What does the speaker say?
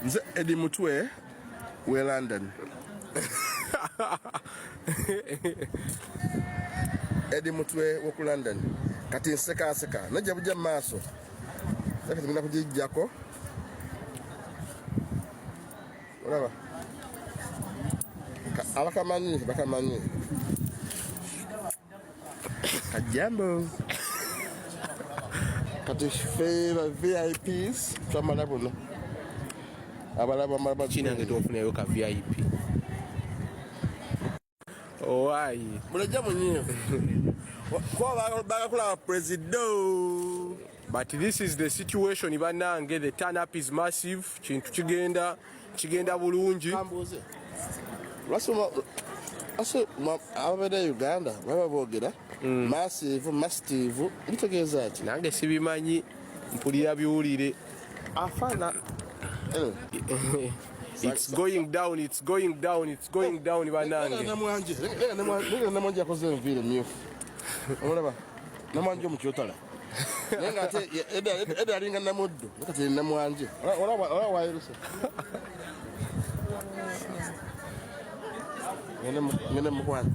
Nze Edi Mutwe we London. Edi Mutwe woku London. Kati nseka najja buja maaso. Saka tumina kujijjako. Olaba. Bakamanyi. Kajambo. Kati favor VIPs twamalabo. Abalaba China ngetofuna ka VIP. Why? Mulejja munyo. Kwa bagakula Presido. But this is the situation ibanange. The turn up is massive. Chintu kigenda bulungi. Ababeda Uganda baba boogera massive bitegeeza ati nange sibimanyi mpulira biwulire afana it's going down banange namwanje akoze enviire myufu olaba namwanje omukyotala naye nga ate eda alinga namuddu kati namwanje olaba wayiruse ngene mukwana